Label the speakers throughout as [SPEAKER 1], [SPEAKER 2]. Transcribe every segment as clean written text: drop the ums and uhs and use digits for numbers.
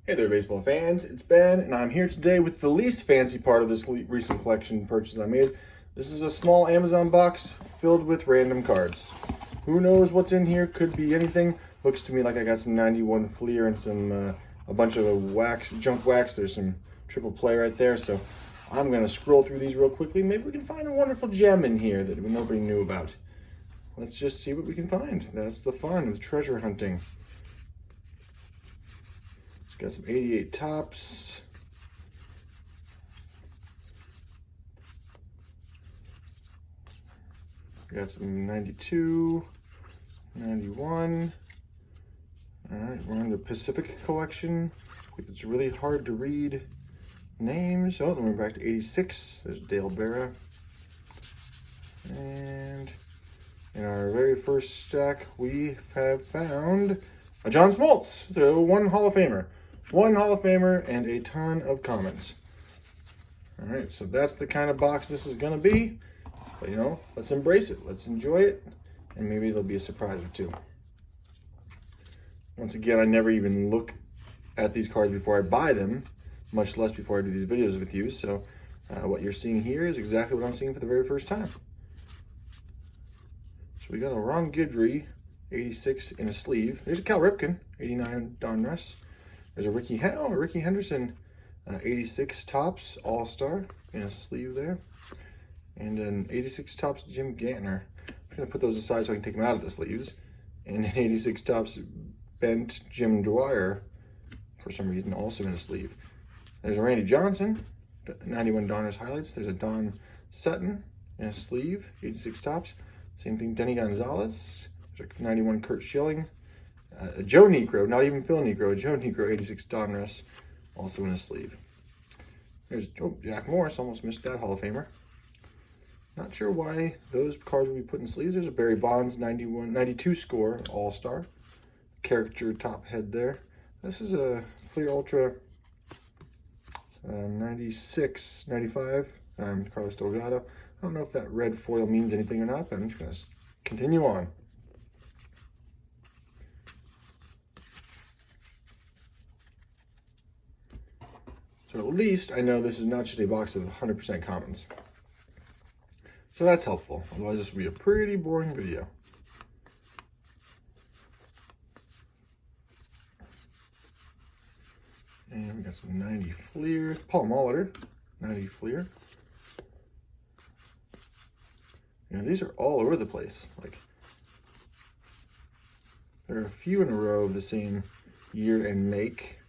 [SPEAKER 1] Hey there, baseball fans. It's Ben, and I'm here today with the least fancy part of this recent collection purchase I made. This is a small Amazon box filled with random cards. Who knows what's in here? Could be anything. Looks to me like I got some 91 Fleer and some a bunch of junk wax. There's some triple play right there. So I'm gonna scroll through these real quickly. Maybe we can find a wonderful gem in here that nobody knew about. Let's just see what we can find. That's the fun of treasure hunting. Got some 88 tops. Got some 92, 91. All right, we're on the Pacific collection. It's really hard to read names. Oh, then we're back to 86. There's Dale Berra. And in our very first stack, we have found a John Smoltz, so one Hall of Famer. One Hall of Famer and a ton of commons. All right, so that's the kind of box this is gonna be. But you know, let's embrace it, let's enjoy it, and maybe there'll be a surprise or two. Once again, I never even look at these cards before I buy them, much less before I do these videos with you. So what you're seeing here is exactly what I'm seeing for the very first time. So we got a Ron Guidry, 86 in a sleeve. There's a Cal Ripken, 89 Donruss. There's a Ricky Henderson, 86 tops All-Star in a sleeve there. And an 86 tops Jim Gantner. I'm gonna put those aside so I can take them out of the sleeves. And an 86 tops bent Jim Dwyer, for some reason, also in a sleeve. There's a Randy Johnson, 91 Donruss highlights. There's a Don Sutton in a sleeve, 86 tops. Same thing, Denny Gonzalez. There's a 91 Curt Schilling. A Joe Niekro, not even Phil Niekro, a Joe Niekro, 86 Donruss, also in a sleeve. There's Jack Morris, almost missed that Hall of Famer. Not sure why those cards would be put in sleeves. There's a Barry Bonds 92 score All-Star. Caricature top head there. This is a Fleer Ultra 96, 95, Carlos Delgado. I don't know if that red foil means anything or not, but I'm just going to continue on. So at least I know this is not just a box of 100% commons. So that's helpful. Otherwise this would be a pretty boring video. And we got some 90 Fleer. Paul Molitor, 90 Fleer. You know, these are all over the place. Like, there are a few in a row of the same year and make,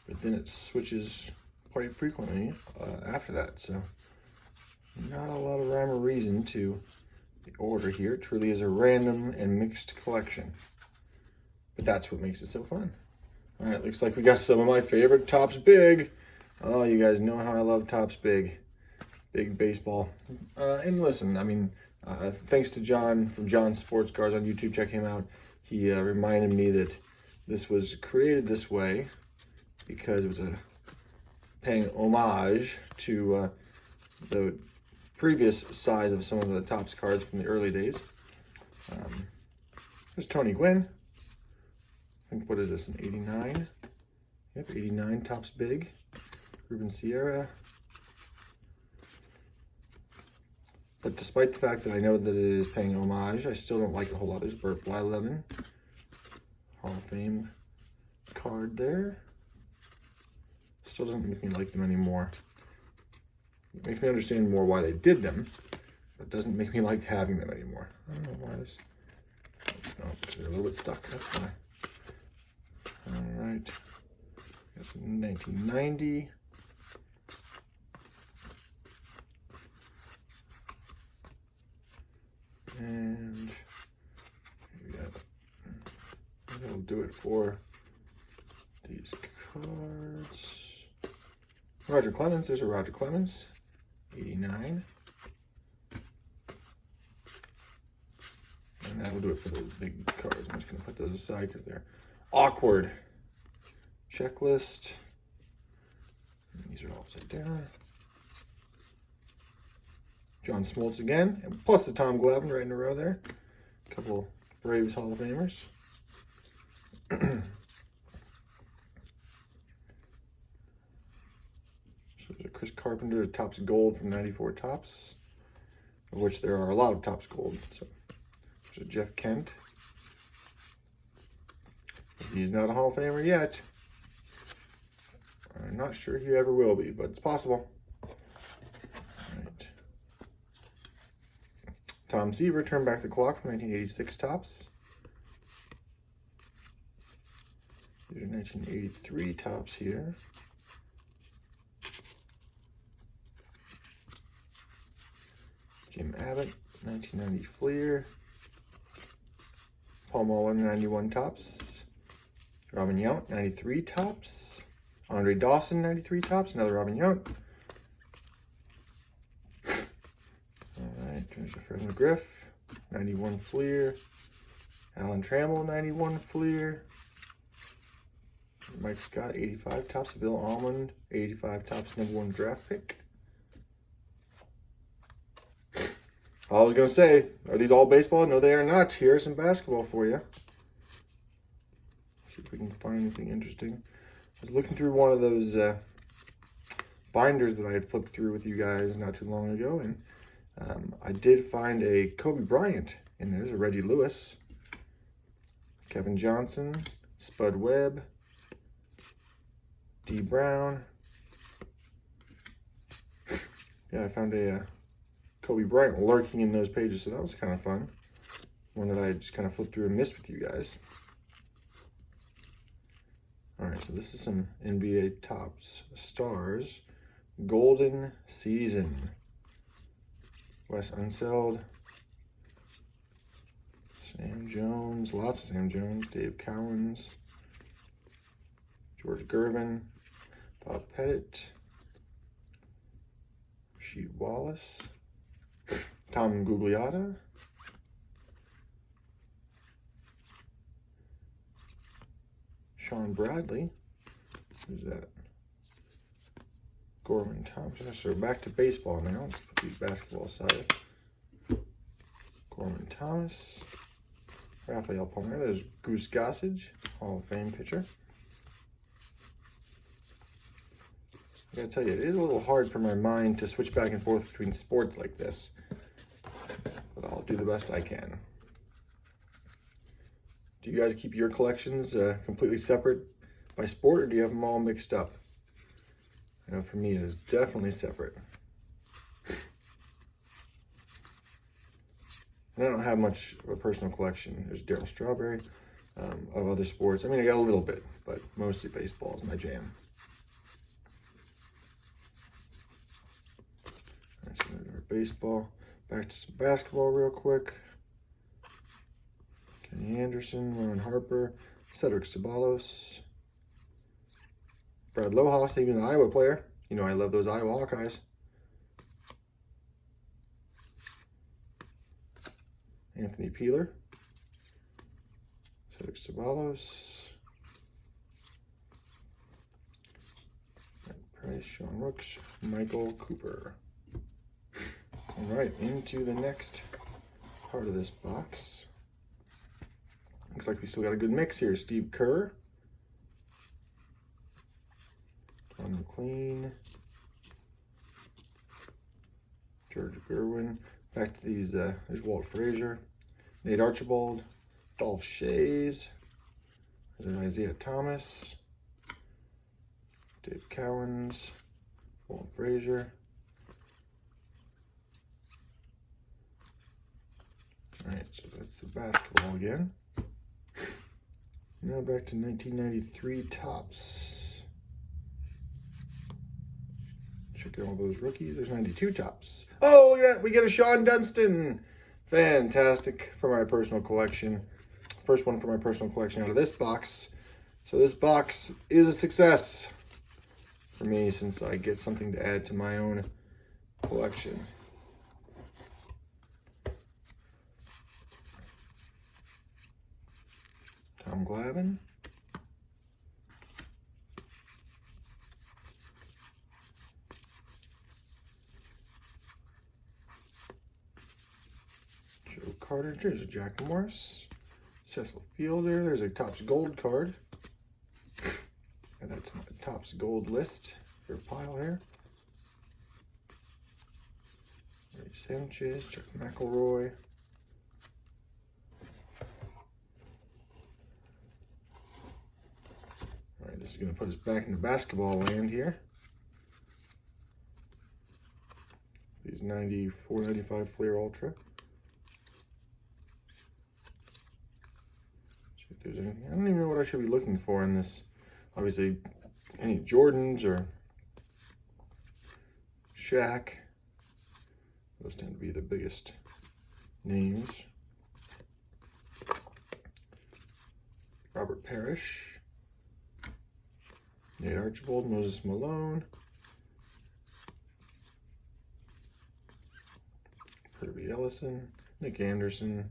[SPEAKER 1] but then it switches quite frequently after that. So not a lot of rhyme or reason to the order here. It truly is a random and mixed collection, but that's what makes it so fun. All right, looks like we got some of my favorite Topps Big. Oh, you guys know how I love Topps Big. Big baseball. And listen, I mean, thanks to John from John's Sports Cards on YouTube. Check him out. He reminded me that this was created this way because it was paying homage to the previous size of some of the Topps cards from the early days. There's Tony Gwynn. I think, what is this, an 89? Yep, 89 Topps Big. Ruben Sierra. But despite the fact that I know that it is paying homage, I still don't like a whole lot. There's Bert Blyleven, Hall of Fame card there. Still doesn't make me like them anymore. It makes me understand more why they did them, but it doesn't make me like having them anymore. I don't know why this. Oh, they're a little bit stuck. That's why. All right. That's 1990. And that'll do it for these cards. Roger Clemens, there's a Roger Clemens, 89. And that'll do it for those big cards. I'm just gonna put those aside because they're awkward. Checklist. And these are all upside down. John Smoltz again, and plus the Tom Glavine right in a row there. A couple Braves Hall of Famers. So there's a Chris Carpenter Topps Gold from 94 Topps, of which there are a lot of Topps Gold. So there's a Jeff Kent. He's not a Hall of Famer yet. I'm not sure he ever will be, but it's possible. All right. Tom Seaver, Turn Back the Clock from 1986 Topps. These are 1983 Topps here. Jim Abbott, 1990 Fleer. Paul Mullen, 91 Topps. Robin Yount, 93 Topps. Andre Dawson, 93 Topps. Another Robin Yount. All right, there's a Fred McGriff, 91 Fleer. Alan Trammell, 91 Fleer. Mike Scott, 85 Topps. Bill Almond, 85 Topps, #1 draft pick. I was going to say, are these all baseball? No, they are not. Here's some basketball for you. See if we can find anything interesting. I was looking through one of those binders that I had flipped through with you guys not too long ago, and I did find a Kobe Bryant in there. There's a Reggie Lewis, Kevin Johnson, Spud Webb, D. Brown. Yeah, I found a Kobe Bryant lurking in those pages, so that was kind of fun. One that I just kind of flipped through and missed with you guys. All right, so this is some NBA Topps Stars Golden Season. Wes Unseld, Sam Jones, lots of Sam Jones, Dave Cowens, George Gervin, Bob Pettit, Rasheed Wallace, Tom Gugliotta, Sean Bradley, who's that? Gorman Thompson. So back to baseball now. Let's put these basketball aside. Gorman Thomas, Rafael Palmeiro. There's Goose Gossage, Hall of Fame pitcher. I gotta tell you, it is a little hard for my mind to switch back and forth between sports like this, but I'll do the best I can. Do you guys keep your collections completely separate by sport, or do you have them all mixed up? I know for me it is definitely separate. And I don't have much of a personal collection. There's Darryl Strawberry of other sports. I mean, I got a little bit, but mostly baseball is my jam. All right, so our baseball. Back to some basketball real quick. Kenny Anderson, Ron Harper, Cedric Ceballos, Brad Lohaus, even an Iowa player. You know I love those Iowa Hawkeyes. Anthony Peeler, Cedric Ceballos, Brent Price, Sean Rooks, Michael Cooper. All right, into the next part of this box. Looks like we still got a good mix here. Steve Kerr, Tom McLean, George Gerwin. Back to these, there's Walt Frazier, Nate Archibald, Dolph Schayes, there's Isaiah Thomas, Dave Cowens, Walt Frazier. All right, so that's the basketball again. Now back to 1993 Topps. Check out all those rookies. There's 92 Topps. Oh, yeah, we get a Sean Dunston. Fantastic for my personal collection. First one for my personal collection out of this box. So this box is a success for me since I get something to add to my own collection. Tom Glavine. Joe Carter. There's a Jack Morris. Cecil Fielder. There's a Topps Gold card. And that's my Topps Gold list for a pile here. Sanchez, Chuck McElroy. All right, this is going to put us back into basketball land here. These 94, 95 Flair Ultra. See if there's anything. I don't even know what I should be looking for in this. Obviously, any Jordans or Shaq. Those tend to be the biggest names. Robert Parrish. Nate Archibald, Moses Malone. Kirby Ellison, Nick Anderson.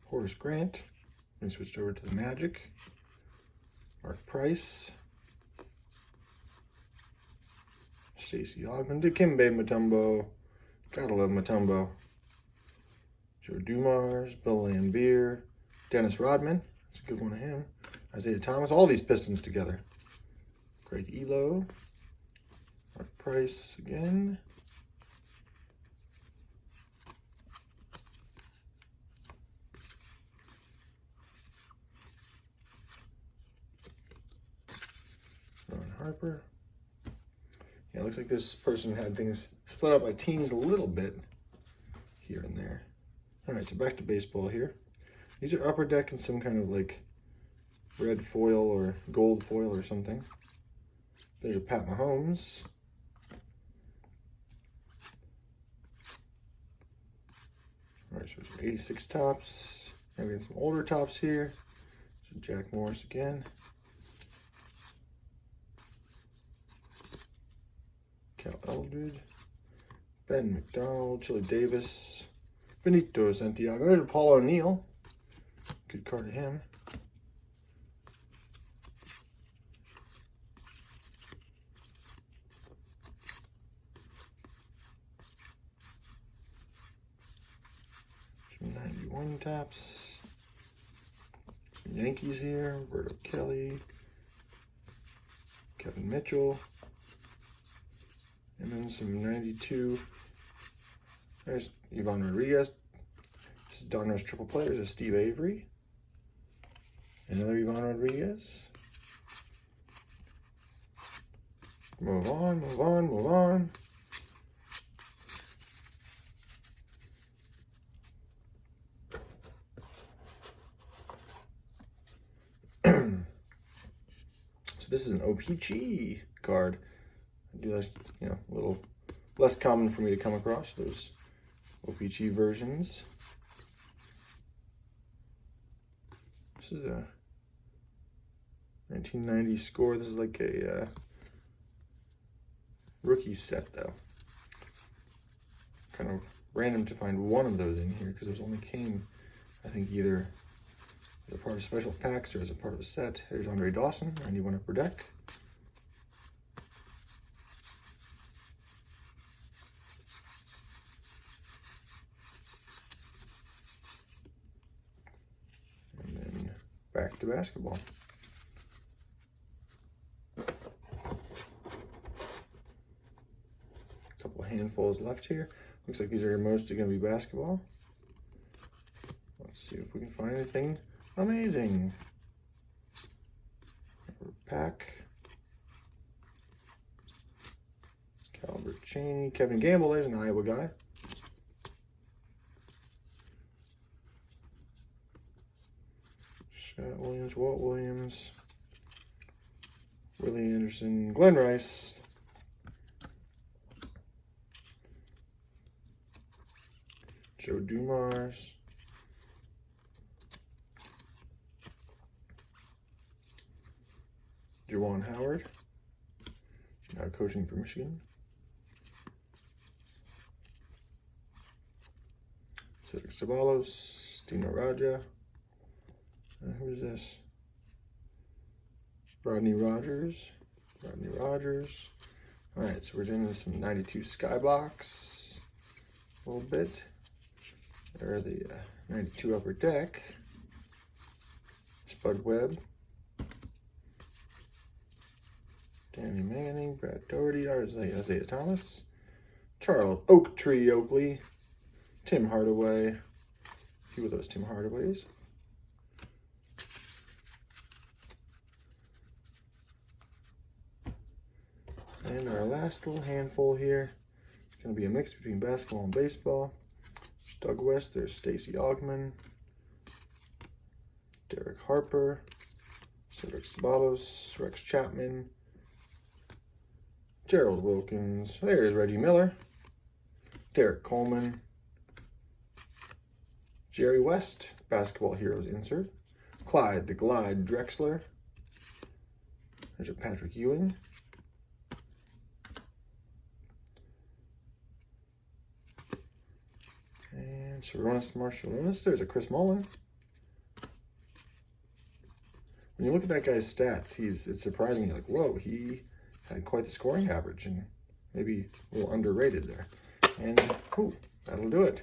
[SPEAKER 1] Horace Grant. We switched over to the Magic. Mark Price. Stacey Ogman, Dikembe Mutombo, gotta love Mutombo. Joe Dumars, Bill Laimbeer, Dennis Rodman, that's a good one of him. Isaiah Thomas, all these Pistons together. Craig Elo, Mark Price again. Ron Harper. Yeah, it looks like this person had things split up by teams a little bit here and there. All right, so back to baseball here. These are Upper Deck and some kind of like red foil or gold foil or something. There's a Pat Mahomes. All right, so there's 86 tops. And we got some older tops here. So Jack Morris again. Cal Eldred, Ben McDonald, Chili Davis, Benito Santiago. There's Paul O'Neill. Good card of him. Some 91 tops. Some Yankees here. Roberto Kelly, Kevin Mitchell. And then some 92. There's Ivan Rodriguez. This is Donruss triple play. There's a Steve Avery. Another Ivan Rodriguez. Move on, move on, move on. So this is an OPG card. I do like, you know, a little less common for me to come across those OPG versions. This is a 1990 score. This is like a rookie set, though. Kind of random to find one of those in here because those only came, I think, either as a part of special packs or as a part of a set. Here's Andre Dawson, 91 Upper Deck. Back to basketball. A couple handfuls left here. Looks like these are mostly going to be basketball. Let's see if we can find anything amazing. Pack. Calbert Cheney. Kevin Gamble. There's an Iowa guy. Scott Williams, Walt Williams, Willie Anderson, Glenn Rice, Joe Dumars, Juwan Howard, now coaching for Michigan, Cedric Ceballos, Dino Raja. Who's this? Rodney Rogers. Rodney Rogers. All right, so we're doing some 92 Skybox a little bit. There are the 92 Upper Deck. Spud Webb. Danny Manning, Brad Doherty, Isaiah Thomas. Charles Oakley, Tim Hardaway, a few of those Tim Hardaways. And our last little handful here, it's going to be a mix between basketball and baseball. Doug West, there's Stacey Augmon, Derek Harper, Cedric Sabatos, Rex Chapman, Gerald Wilkins, there's Reggie Miller, Derek Coleman, Jerry West, Basketball Heroes insert, Clyde the Glide Drexler, there's a Patrick Ewing, and Sarunas Marshall-Lunas, there's a Chris Mullin. When you look at that guy's stats, it's surprising. You're like, whoa, he had quite the scoring average and maybe a little underrated there. And that'll do it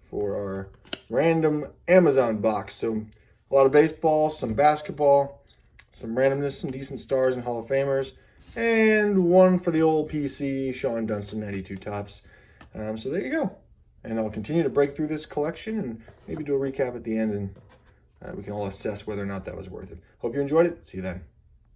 [SPEAKER 1] for our random Amazon box. So a lot of baseball, some basketball, some randomness, some decent stars and Hall of Famers, and one for the old PC, Sean Dunston 92 Topps. So there you go. And I'll continue to break through this collection and maybe do a recap at the end, and we can all assess whether or not that was worth it. Hope you enjoyed it. See you then.